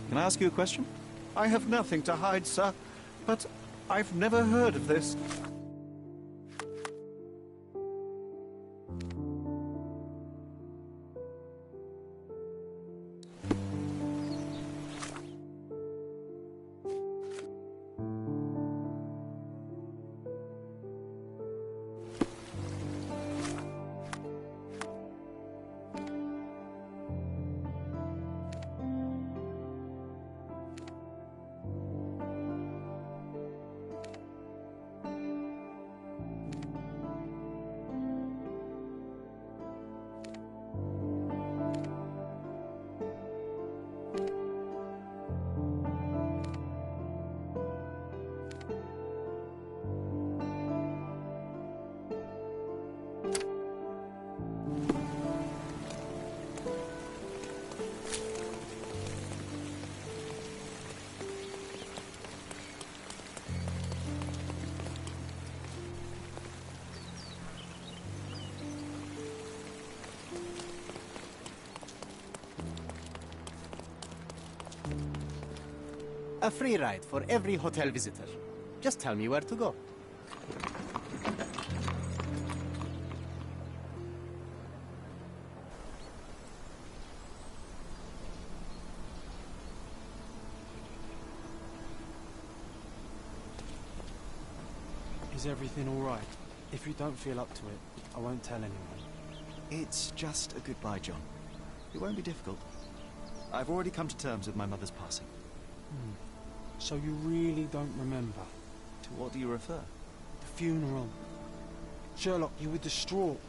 Can I ask you a question? I have nothing to hide, sir, but I've never heard of this. A free ride for every hotel visitor. Just tell me where to go. Is everything all right? If you don't feel up to it, I won't tell anyone. It's just a goodbye, John. It won't be difficult. I've already come to terms with my mother's passing. So you really don't remember? To what do you refer? The funeral. Sherlock, you were distraught.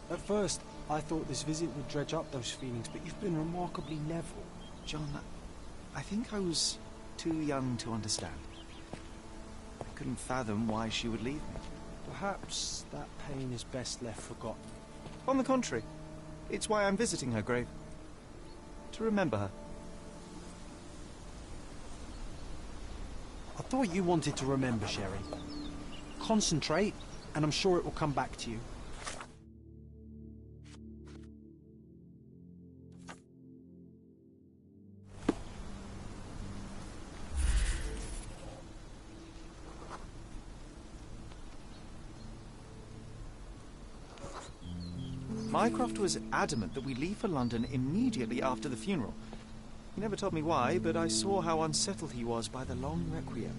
At first, I thought this visit would dredge up those feelings, but you've been remarkably level. John, I think I was too young to understand. I couldn't fathom why she would leave me. Perhaps that pain is best left forgotten. On the contrary, it's why I'm visiting her grave. To remember her. I thought you wanted to remember, Sherry. Concentrate, and I'm sure it will come back to you. Mycroft was adamant that we leave for London immediately after the funeral. He never told me why, but I saw how unsettled he was by the long requiem.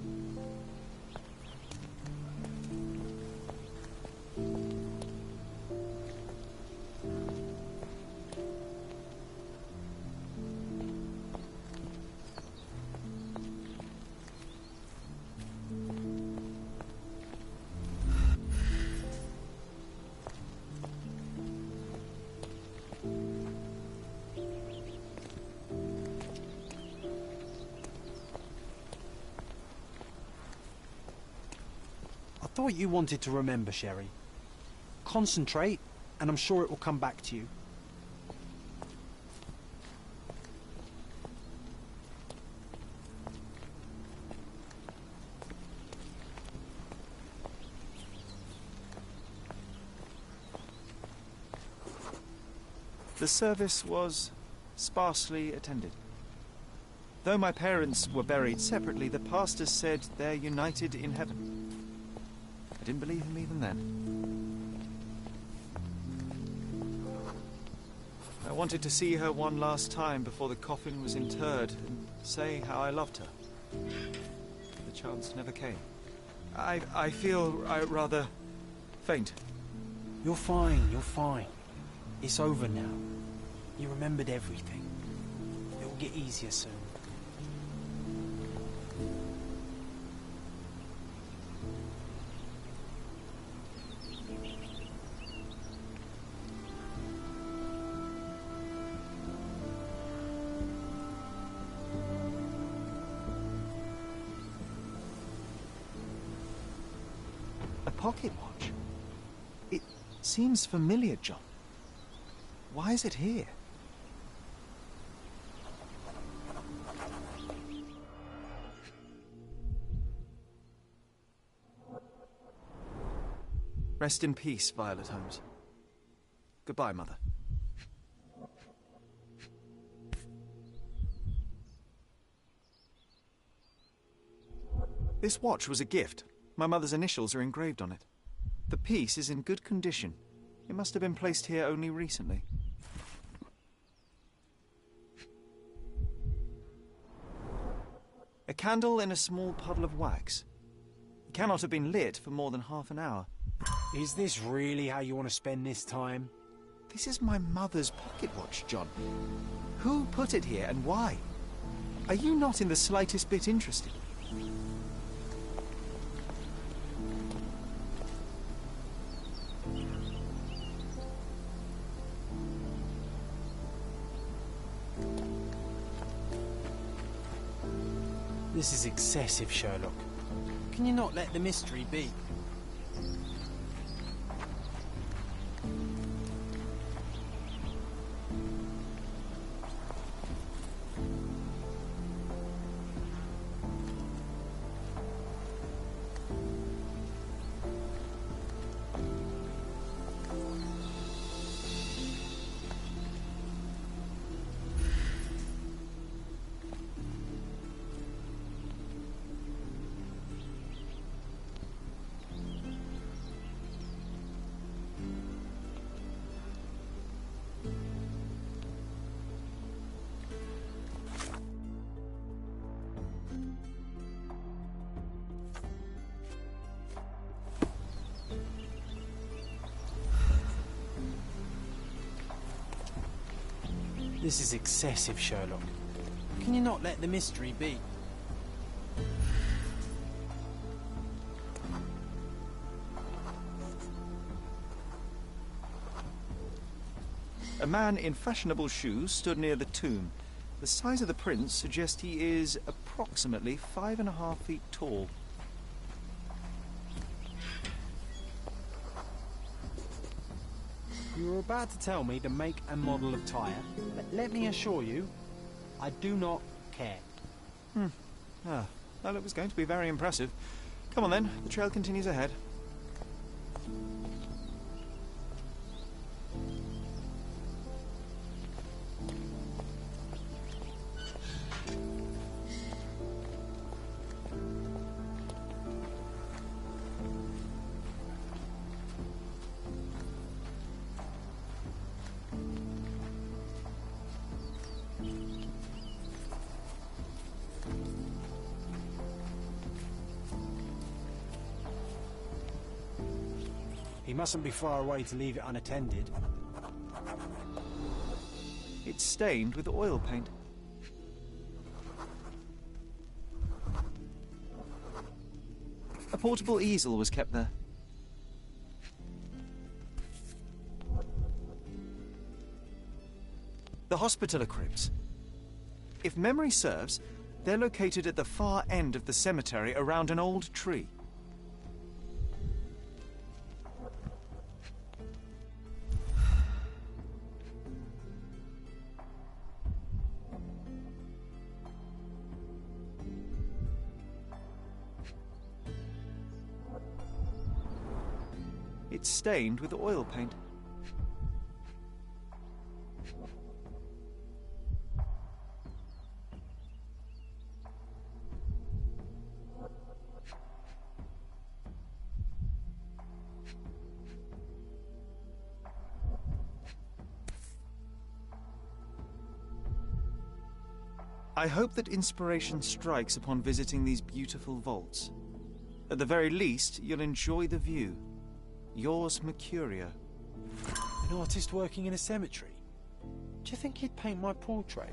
I thought you wanted to remember, Sherry. Concentrate, and I'm sure it will come back to you. The service was sparsely attended. Though my parents were buried separately, the pastor said they're united in heaven. I didn't believe him even then. I wanted to see her one last time before the coffin was interred and say how I loved her. The chance never came. I feel rather faint. You're fine, you're fine. It's over now. You remembered everything. It will get easier soon. A pocket watch? It seems familiar, John. Why is it here? Rest in peace, Violet Holmes. Goodbye, Mother. This watch was a gift. My mother's initials are engraved on it. The piece is in good condition. It must have been placed here only recently. A candle in a small puddle of wax. It cannot have been lit for more than half an hour. Is this really how you want to spend this time? This is my mother's pocket watch, John. Who put it here and why? Are you not in the slightest bit interested? This is excessive, Sherlock. Can you not let the mystery be? This is excessive, Sherlock. Can you not let the mystery be? A man in fashionable shoes stood near the tomb. The size of the prints suggest he is approximately 5.5 feet tall. You were about to tell me the make and model of tyre, but let me assure you, I do not care. Ah, well, it was going to be very impressive. Come on then, the trail continues ahead. He mustn't be far away to leave it unattended. It's stained with oil paint. A portable easel was kept there. The Hospitaller crypts. If memory serves, they're located at the far end of the cemetery around an old tree. It's stained with oil paint. I hope that inspiration strikes upon visiting these beautiful vaults. At the very least, you'll enjoy the view. Yours, Mercurio. An artist working in a cemetery? Do you think he'd paint my portrait?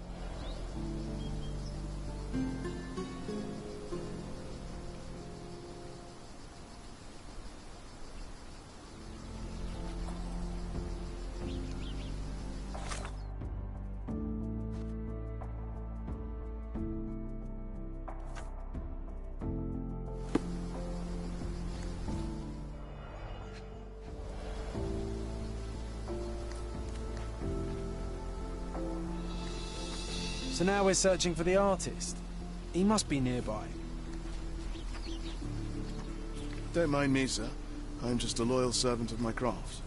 So now we're searching for the artist. He must be nearby. Don't mind me, sir. I'm just a loyal servant of my craft.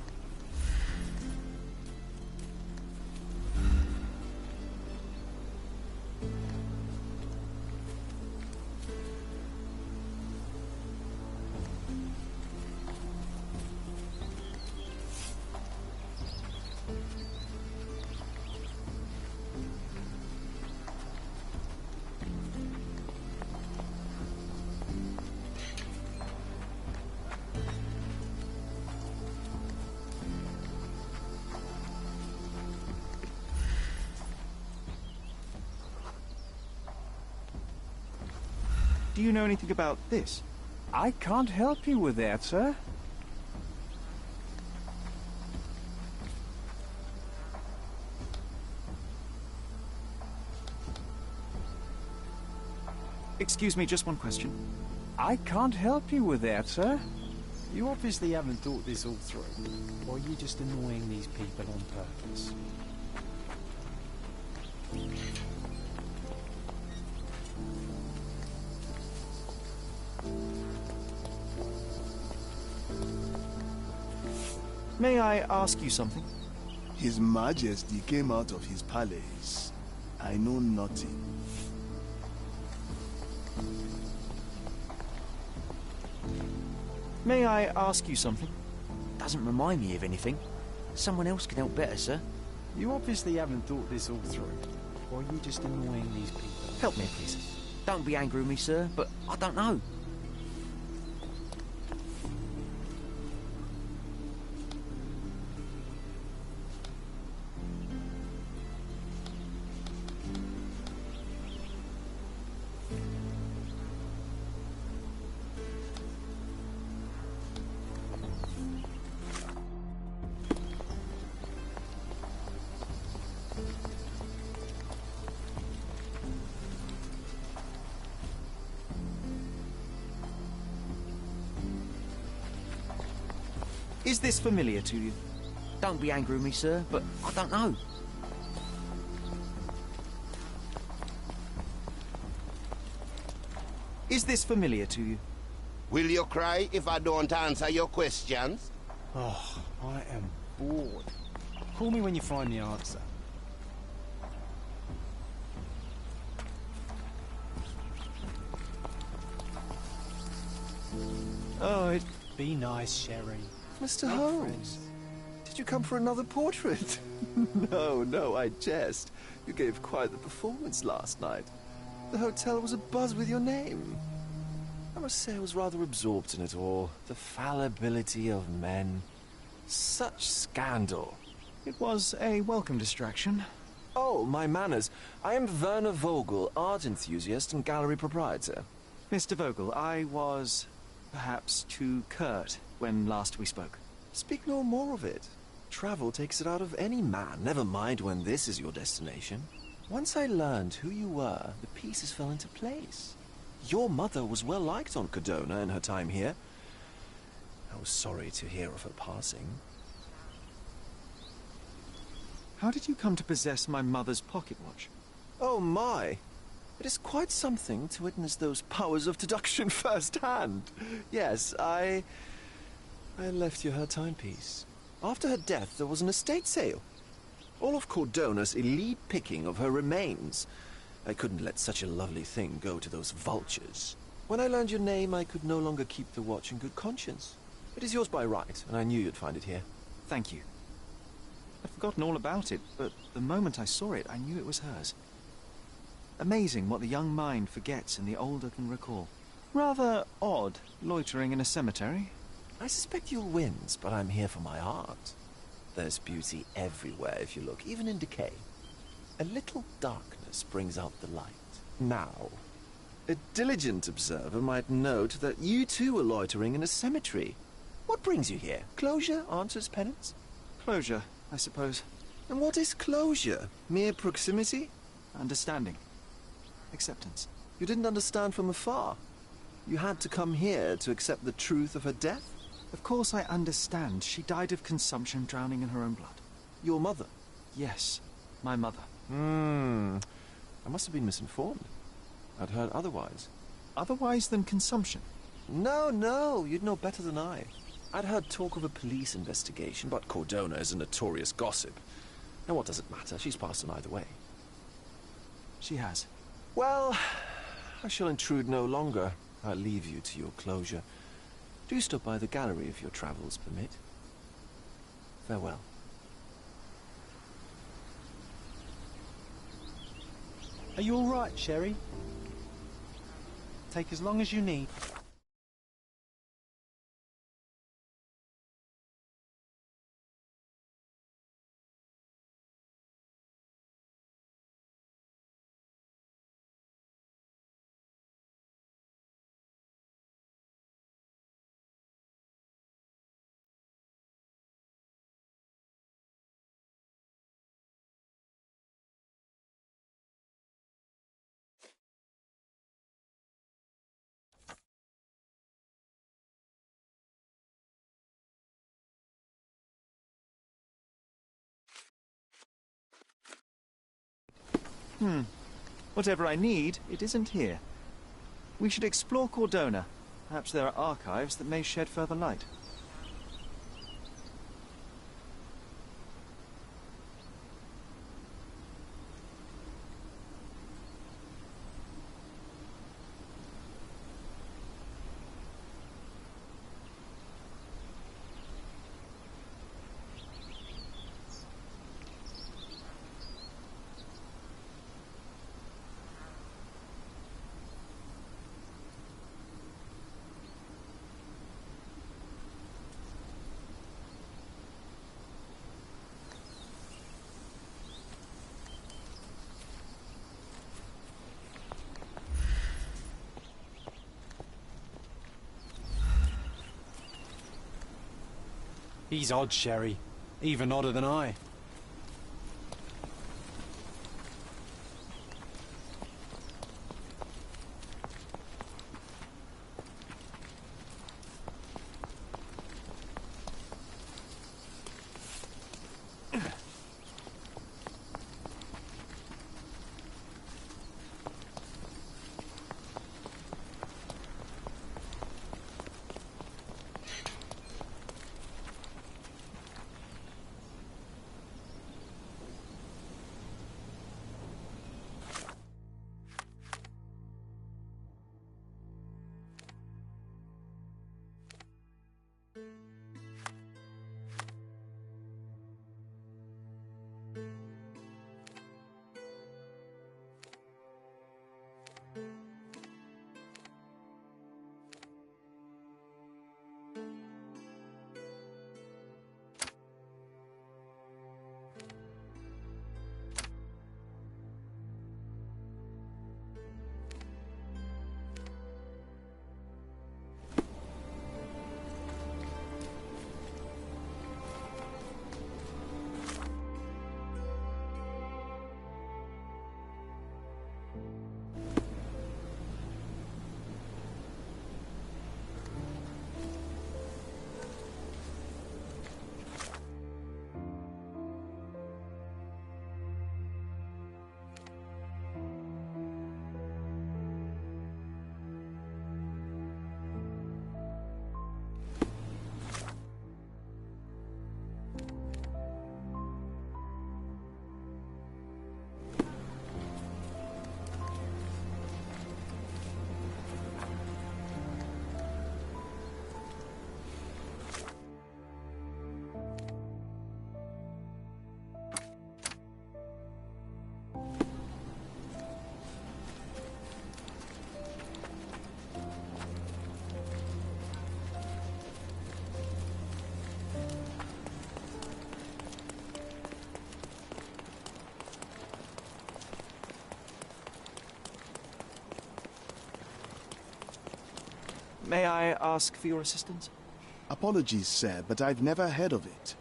Do you know anything about this? I can't help you with that, sir. Excuse me, just one question. I can't help you with that, sir. You obviously haven't thought this all through. Or are you just annoying these people on purpose? May I ask you something? His Majesty came out of his palace. I know nothing. May I ask you something? Doesn't remind me of anything. Someone else can help better, sir. You obviously haven't thought this all through. Or are you just annoying these people? Help me, please. Don't be angry with me, sir, but I don't know. Is this familiar to you? Don't be angry with me, sir, but I don't know. Is this familiar to you? Will you cry if I don't answer your questions? Oh, I am bored. Call me when you find the answer. Oh, it... Be nice, Sherry. Mr. Holmes, did you come for another portrait? No, I jest. You gave quite the performance last night. The hotel was abuzz with your name. I must say I was rather absorbed in it all. The fallibility of men. Such scandal. It was a welcome distraction. Oh, my manners. I am Werner Vogel, art enthusiast and gallery proprietor. Mr. Vogel, I was perhaps too curt when last we spoke. Speak no more of it. Travel takes it out of any man, never mind when this is your destination. Once I learned who you were, the pieces fell into place. Your mother was well liked on Codona in her time here. I was sorry to hear of her passing. How did you come to possess my mother's pocket watch? Oh my! It is quite something to witness those powers of deduction firsthand. Yes, I left you her timepiece. After her death, there was an estate sale. All of Cordona's elite picking of her remains. I couldn't let such a lovely thing go to those vultures. When I learned your name, I could no longer keep the watch in good conscience. It is yours by right, and I knew you'd find it here. Thank you. I'd forgotten all about it, but the moment I saw it, I knew it was hers. Amazing what the young mind forgets and the older can recall. Rather odd, loitering in a cemetery. I suspect you'll win, but I'm here for my art. There's beauty everywhere if you look, even in decay. A little darkness brings out the light. Now, a diligent observer might note that you too are loitering in a cemetery. What brings you here? Closure answers penance? Closure, I suppose. And what is closure? Mere proximity? Understanding. Acceptance. You didn't understand from afar. You had to come here to accept the truth of her death? Of course I understand. She died of consumption, drowning in her own blood. Your mother? Yes, my mother. I must have been misinformed. I'd heard otherwise. Otherwise than consumption? No, you'd know better than I. I'd heard talk of a police investigation, but Cordona is a notorious gossip. And what does it matter? She's passed on either way. She has. Well, I shall intrude no longer. I'll leave you to your closure. Do stop by the gallery if your travels permit. Farewell. Are you all right, Sherry? Take as long as you need. Whatever I need, it isn't here. We should explore Cordona. Perhaps there are archives that may shed further light. He's odd, Sherry. Even odder than I. May I ask for your assistance? Apologies, sir, but I've never heard of it.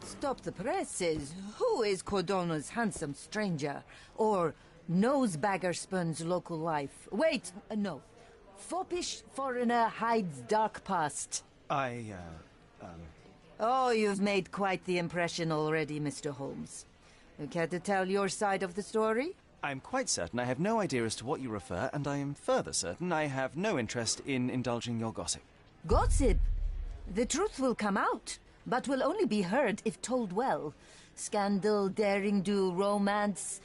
Stop the presses. Who is Cordona's handsome stranger? Or nosebagger spurns local life? Wait, no. Foppish foreigner hides dark past. Oh, you've made quite the impression already, Mr. Holmes. You care to tell your side of the story? I'm quite certain I have no idea as to what you refer, and I am further certain I have no interest in indulging your gossip. Gossip? The truth will come out, but will only be heard if told well. Scandal, daring-do, romance.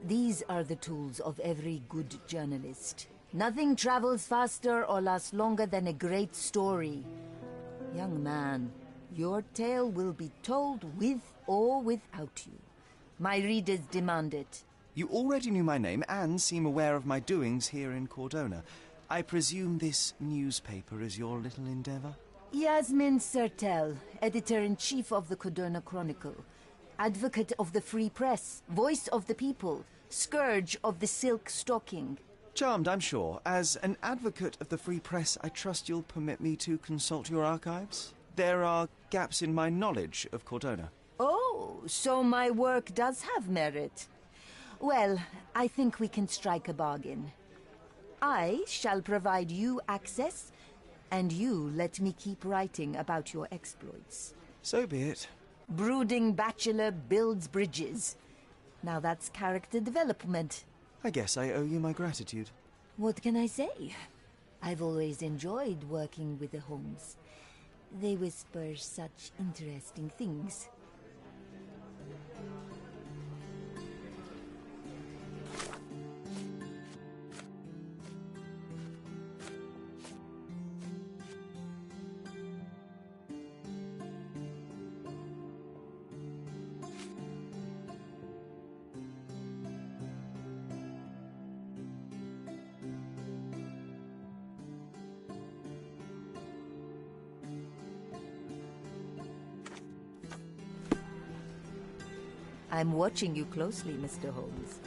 These are the tools of every good journalist. Nothing travels faster or lasts longer than a great story. Young man, your tale will be told with or without you. My readers demand it. You already knew my name and seem aware of my doings here in Cordona. I presume this newspaper is your little endeavor? Yasmin Sertel, editor-in-chief of the Cordona Chronicle. Advocate of the free press, voice of the people, scourge of the silk stocking. Charmed, I'm sure. As an advocate of the free press, I trust you'll permit me to consult your archives? There are gaps in my knowledge of Cordona. Oh, so my work does have merit. Well, I think we can strike a bargain. I shall provide you access, and you let me keep writing about your exploits. So be it. Brooding bachelor builds bridges. Now that's character development. I guess I owe you my gratitude. What can I say? I've always enjoyed working with the Holmes. They whisper such interesting things. I'm watching you closely, Mr. Holmes.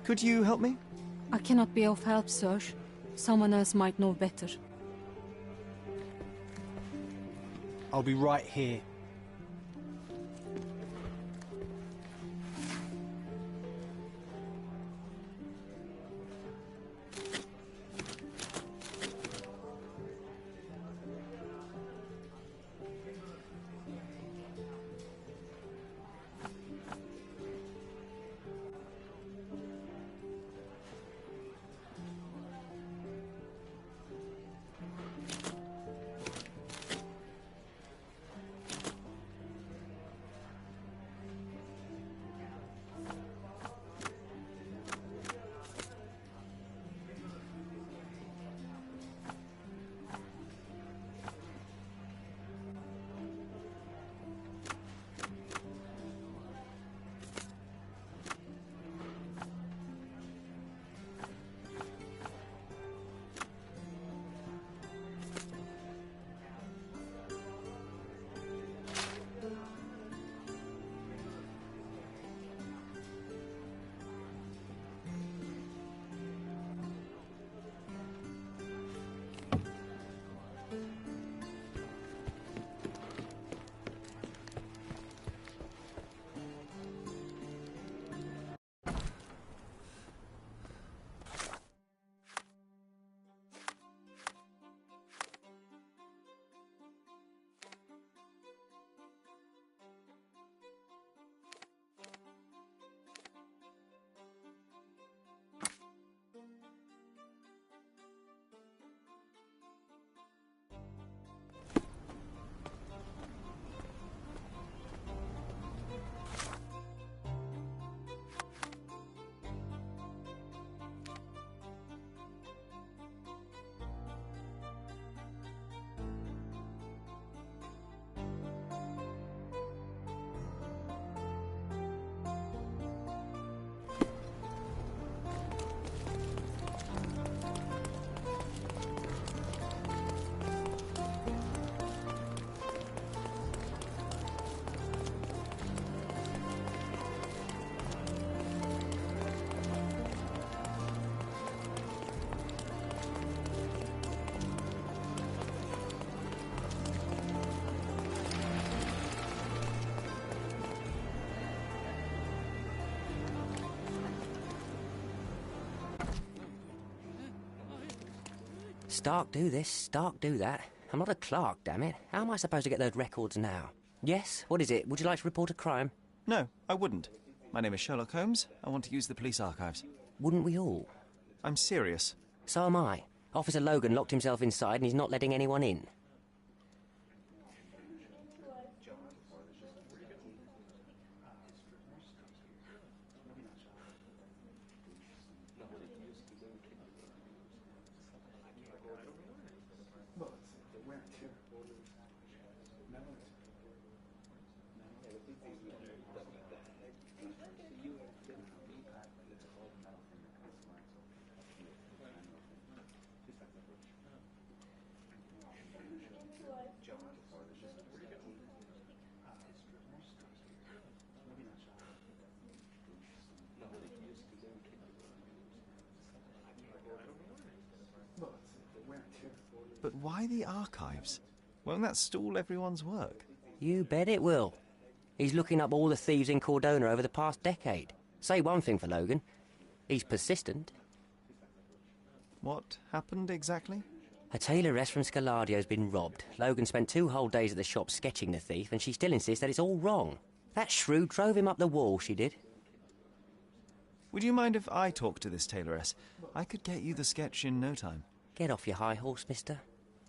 Could you help me? I cannot be of help, sir. Someone else might know better. I'll be right here. Stark do this, Stark do that. I'm not a clerk, damn it. How am I supposed to get those records now? Yes? What is it? Would you like to report a crime? No, I wouldn't. My name is Sherlock Holmes. I want to use the police archives. Wouldn't we all? I'm serious. So am I. Officer Logan locked himself inside and he's not letting anyone in. But why the archives? Won't that stall everyone's work? You bet it will. He's looking up all the thieves in Cordona over the past decade. Say one thing for Logan. He's persistent. What happened exactly? A tailoress from Scaladio's been robbed. Logan spent 2 whole days at the shop sketching the thief, and she still insists that it's all wrong. That shrew drove him up the wall, she did. Would you mind if I talk to this tailoress? I could get you the sketch in no time. Get off your high horse, mister.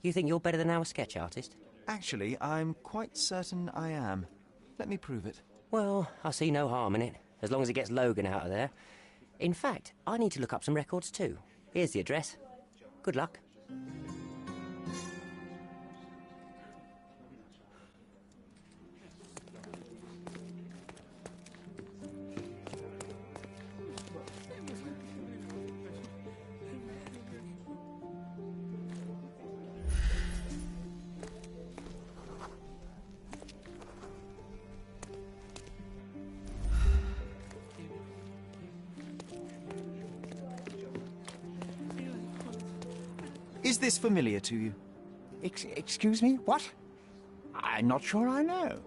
You think you're better than our sketch artist? Actually, I'm quite certain I am. Let me prove it. Well, I see no harm in it, as long as it gets Logan out of there. In fact, I need to look up some records too. Here's the address. Good luck. Is this familiar to you? Excuse me? What? I'm not sure I know.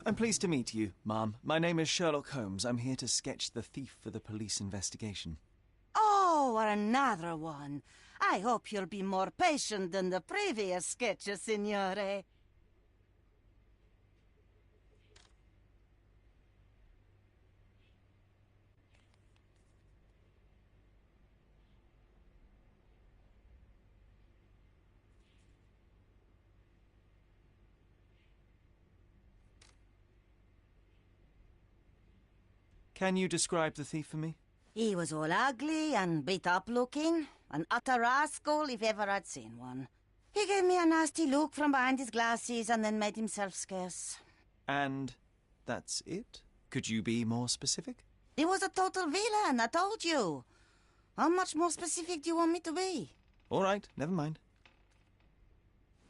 I'm pleased to meet you, ma'am. My name is Sherlock Holmes. I'm here to sketch the thief for the police investigation. Oh, another one. I hope you'll be more patient than the previous sketches, signore. Can you describe the thief for me? He was all ugly and beat up looking. An utter rascal if ever I'd seen one. He gave me a nasty look from behind his glasses and then made himself scarce. And that's it? Could you be more specific? He was a total villain, I told you. How much more specific do you want me to be? All right, never mind.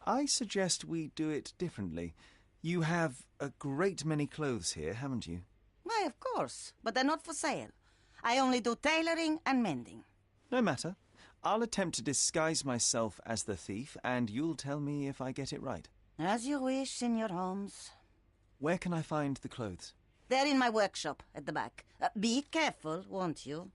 I suggest we do it differently. You have a great many clothes here, haven't you? Why, of course, but they're not for sale. I only do tailoring and mending. No matter. I'll attempt to disguise myself as the thief, and you'll tell me if I get it right. As you wish, Senor Holmes. Where can I find the clothes? They're in my workshop at the back. Be careful, won't you?